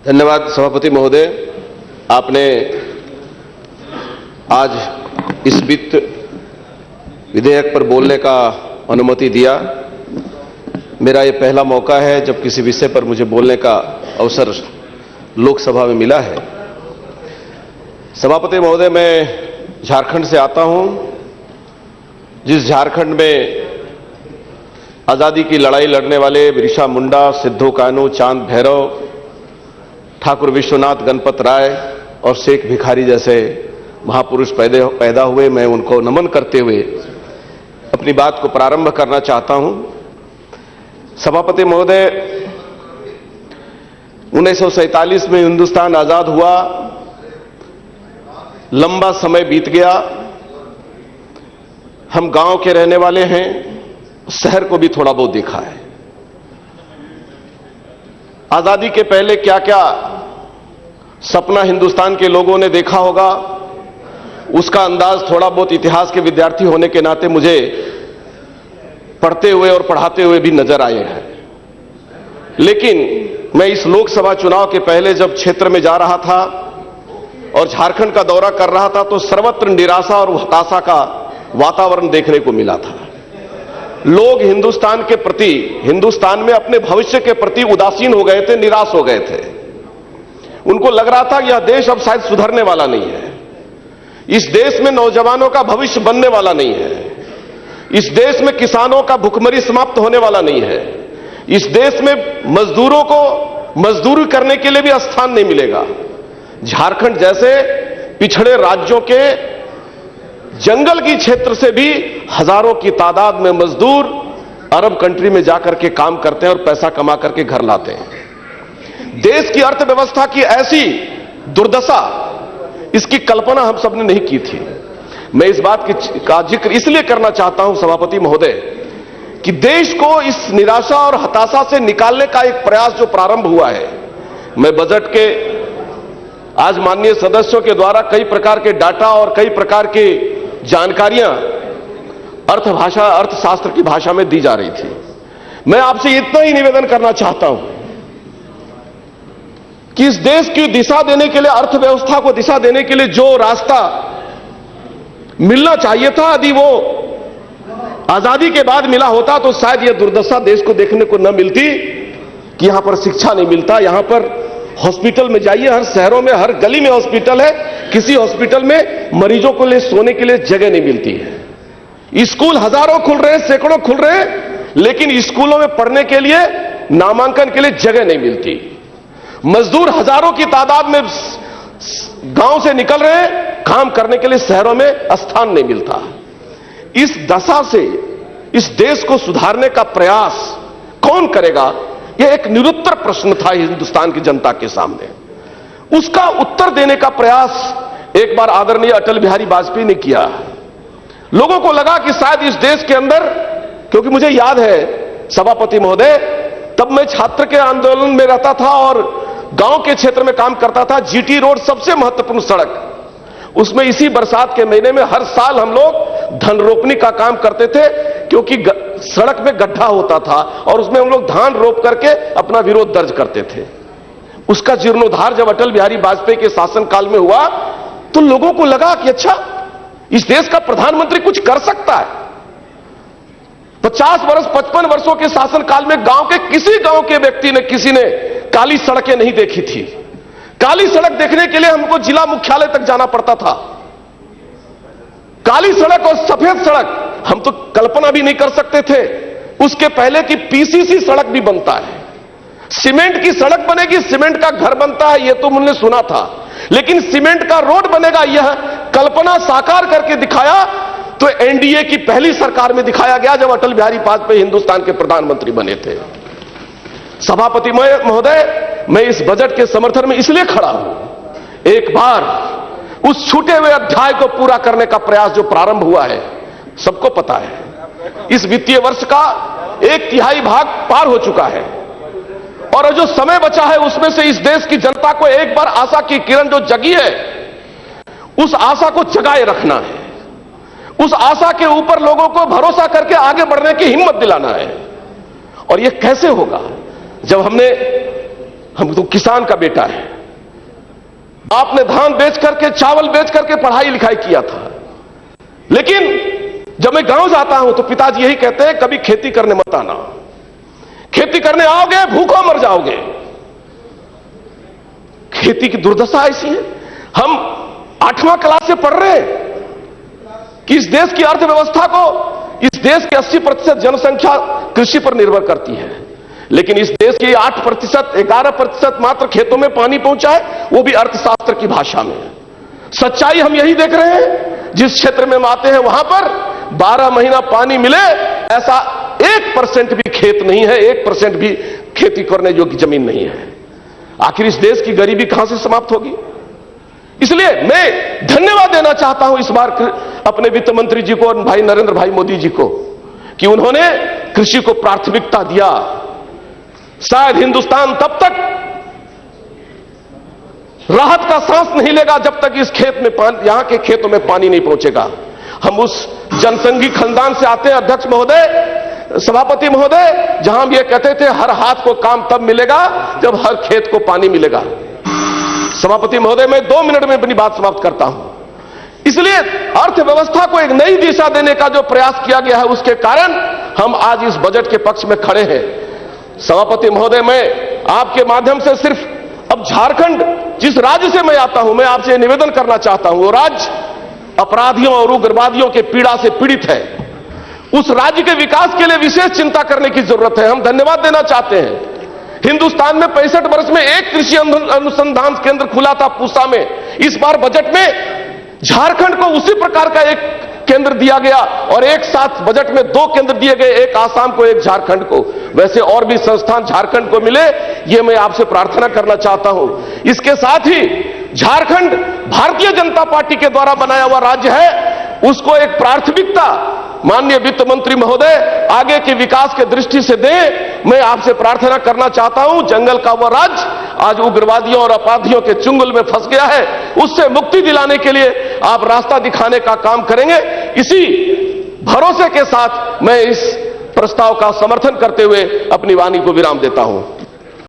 धन्यवाद सभापति महोदय। आपने आज इस वित्त विधेयक पर बोलने का अनुमति दिया। मेरा ये पहला मौका है जब किसी विषय पर मुझे बोलने का अवसर लोकसभा में मिला है। सभापति महोदय, मैं झारखंड से आता हूं, जिस झारखंड में आजादी की लड़ाई लड़ने वाले बिरसा मुंडा, सिद्धू कान्हू, चांद भैरव, ठाकुर विश्वनाथ गणपत राय और शेख भिखारी जैसे महापुरुष पैदा हुए। मैं उनको नमन करते हुए अपनी बात को प्रारंभ करना चाहता हूं। सभापति महोदय, 1947 में हिंदुस्तान आजाद हुआ, लंबा समय बीत गया। हम गांव के रहने वाले हैं, शहर को भी थोड़ा बहुत देखा है। आजादी के पहले क्या क्या सपना हिंदुस्तान के लोगों ने देखा होगा, उसका अंदाज थोड़ा बहुत इतिहास के विद्यार्थी होने के नाते मुझे पढ़ते हुए और पढ़ाते हुए भी नजर आए हैं। लेकिन मैं इस लोकसभा चुनाव के पहले जब क्षेत्र में जा रहा था और झारखंड का दौरा कर रहा था तो सर्वत्र निराशा और हताशा का वातावरण देखने को मिला था। लोग हिंदुस्तान के प्रति, हिंदुस्तान में अपने भविष्य के प्रति उदासीन हो गए थे, निराश हो गए थे। उनको लग रहा था कि यह देश अब शायद सुधरने वाला नहीं है, इस देश में नौजवानों का भविष्य बनने वाला नहीं है, इस देश में किसानों का भुखमरी समाप्त होने वाला नहीं है, इस देश में मजदूरों को मजदूरी करने के लिए भी स्थान नहीं मिलेगा। झारखंड जैसे पिछड़े राज्यों के जंगल की क्षेत्र से भी हजारों की तादाद में मजदूर अरब कंट्री में जाकर के काम करते हैं और पैसा कमा करके घर लाते हैं। देश की अर्थव्यवस्था की ऐसी दुर्दशा, इसकी कल्पना हम सबने नहीं की थी। मैं इस बात का जिक्र इसलिए करना चाहता हूं सभापति महोदय कि देश को इस निराशा और हताशा से निकालने का एक प्रयास जो प्रारंभ हुआ है, मैं बजट के आज माननीय सदस्यों के द्वारा कई प्रकार के डाटा और कई प्रकार की जानकारियां अर्थशास्त्र की भाषा में दी जा रही थी। मैं आपसे इतना ही निवेदन करना चाहता हूं कि इस देश की दिशा देने के लिए, अर्थव्यवस्था को दिशा देने के लिए जो रास्ता मिलना चाहिए था, यदि वो आजादी के बाद मिला होता तो शायद यह दुर्दशा देश को देखने को न मिलती कि यहां पर शिक्षा नहीं मिलता। यहां पर हॉस्पिटल में जाइए, हर शहरों में हर गली में हॉस्पिटल है, किसी हॉस्पिटल में मरीजों को लिए सोने के लिए जगह नहीं मिलती है। स्कूल हजारों खुल रहे हैं, सैकड़ों खुल रहे हैं, लेकिन स्कूलों में पढ़ने के लिए, नामांकन के लिए जगह नहीं मिलती। मजदूर हजारों की तादाद में गांव से निकल रहे हैं, काम करने के लिए शहरों में स्थान नहीं मिलता। इस दशा से इस देश को सुधारने का प्रयास कौन करेगा, यह एक निरुत्तर प्रश्न था हिंदुस्तान की जनता के सामने। उसका उत्तर देने का प्रयास एक बार आदरणीय अटल बिहारी वाजपेयी ने किया। लोगों को लगा कि शायद इस देश के अंदर, क्योंकि मुझे याद है सभापति महोदय, तब मैं छात्र के आंदोलन में रहता था और गांव के क्षेत्र में काम करता था। जीटी रोड सबसे महत्वपूर्ण सड़क, उसमें इसी बरसात के महीने में हर साल हम लोग धन रोपनी का काम करते थे, क्योंकि सड़क में गड्ढा होता था और उसमें हम लोग धान रोप करके अपना विरोध दर्ज करते थे। उसका जीर्णोद्धार जब अटल बिहारी वाजपेयी के शासनकाल में हुआ तो लोगों को लगा कि अच्छा, इस देश का प्रधानमंत्री कुछ कर सकता है। 50 वर्ष 55 वर्षों के शासनकाल में गांव के किसी गांव के व्यक्ति ने, किसी ने काली सड़कें नहीं देखी थी। काली सड़क देखने के लिए हमको जिला मुख्यालय तक जाना पड़ता था। काली सड़क और सफेद सड़क हम तो कल्पना भी नहीं कर सकते थे। उसके पहले की पीसीसी सड़क भी बनता है, सीमेंट की सड़क बनेगी, सीमेंट का घर बनता है, यह तो हमने सुना था, लेकिन सीमेंट का रोड बनेगा, यह कल्पना साकार करके दिखाया तो एनडीए की पहली सरकार में दिखाया गया जब अटल बिहारी वाजपेयी हिंदुस्तान के प्रधानमंत्री बने थे। सभापति महोदय, मैं इस बजट के समर्थन में इसलिए खड़ा हूं, एक बार उस छूटे हुए अध्याय को पूरा करने का प्रयास जो प्रारंभ हुआ है, सबको पता है इस वित्तीय वर्ष का 1/3 भाग पार हो चुका है और जो समय बचा है उसमें से इस देश की जनता को एक बार आशा की किरण जो जगी है, उस आशा को जगाए रखना है। उस आशा के ऊपर लोगों को भरोसा करके आगे बढ़ने की हिम्मत दिलाना है। और यह कैसे होगा जब हमने हम तो किसान का बेटा है। आपने धान बेच करके, चावल बेच करके पढ़ाई लिखाई किया था, लेकिन जब मैं गांव जाता हूं तो पिताजी यही कहते हैं, कभी खेती करने मत आना, खेती करने आओगे भूखों मर जाओगे। खेती की दुर्दशा ऐसी है। हम 8वां क्लास से पढ़ रहे हैं कि इस देश की अर्थव्यवस्था को, इस देश की 80% जनसंख्या कृषि पर निर्भर करती है, लेकिन इस देश की 8%, 11% मात्र खेतों में पानी पहुंचा है, वो भी अर्थशास्त्र की भाषा में। सच्चाई हम यही देख रहे हैं, जिस क्षेत्र में हम आते हैं वहां पर 12 महीना पानी मिले ऐसा 1% भी खेत नहीं है, 1% भी खेती करने योग्य जमीन नहीं है। आखिर इस देश की गरीबी कहां से समाप्त होगी? इसलिए मैं धन्यवाद देना चाहता हूं इस बार अपने वित्त मंत्री जी को और भाई नरेंद्र भाई मोदी जी को कि उन्होंने कृषि को प्राथमिकता दिया। शायद हिंदुस्तान तब तक राहत का सांस नहीं लेगा जब तक इस खेत में पानी, यहां के खेतों में पानी नहीं पहुंचेगा। हम उस जनसंघी खानदान से आते हैं, अध्यक्ष महोदय, सभापति महोदय, जहां हम ये कहते थे हर हाथ को काम तब मिलेगा जब हर खेत को पानी मिलेगा। सभापति महोदय, मैं 2 मिनट में अपनी बात समाप्त करता हूं। इसलिए अर्थव्यवस्था को एक नई दिशा देने का जो प्रयास किया गया है, उसके कारण हम आज इस बजट के पक्ष में खड़े हैं। सभापति महोदय, मैं आपके माध्यम से सिर्फ अब झारखंड, जिस राज्य से मैं आता हूं, मैं आपसे निवेदन करना चाहता हूं। वो राज्य अपराधियों और उग्रवादियों के पीड़ा से पीड़ित है। उस राज्य के विकास के लिए विशेष चिंता करने की जरूरत है। हम धन्यवाद देना चाहते हैं। हिंदुस्तान में 65 वर्ष में एक कृषि अनुसंधान केंद्र खुला था पूसा में। इस बार बजट में झारखंड को उसी प्रकार का एक केंद्र दिया गया और एक साथ बजट में 2 केंद्र दिए गए, एक आसाम को, एक झारखंड को। वैसे और भी संस्थान झारखंड को मिले, ये मैं आपसे प्रार्थना करना चाहता हूं। इसके साथ ही झारखंड भारतीय जनता पार्टी के द्वारा बनाया हुआ राज्य है, उसको एक प्राथमिकता माननीय वित्त मंत्री महोदय आगे के विकास के दृष्टि से दें। मैं आपसे प्रार्थना करना चाहता हूं, जंगल का वह राज्य आज उग्रवादियों और अपराधियों के चुंगल में फंस गया है, उससे मुक्ति दिलाने के लिए आप रास्ता दिखाने का काम करेंगे। इसी भरोसे के साथ मैं इस प्रस्ताव का समर्थन करते हुए अपनी वाणी को विराम देता हूं।